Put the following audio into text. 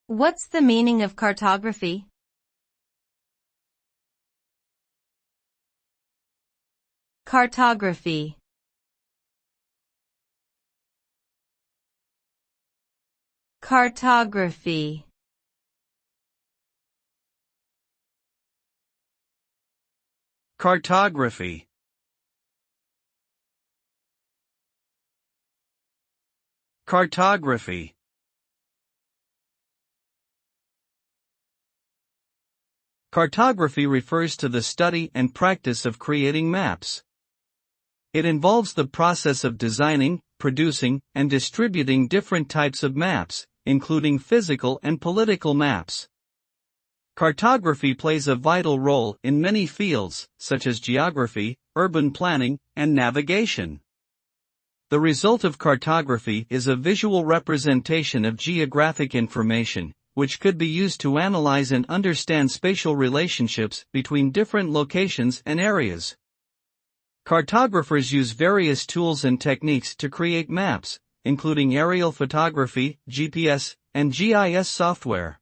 What's the meaning of cartography? Cartography. Cartography. Cartography. Cartography. Cartography refers to the study and practice of creating maps. It involves the process of designing, producing, and distributing different types of maps, including physical and political maps. Cartography plays a vital role in many fields, such as geography, urban planning, and navigation. The result of cartography is a visual representation of geographic information, which could be used to analyze and understand spatial relationships between different locations and areas. Cartographers use various tools and techniques to create maps, including aerial photography, GPS, and GIS software.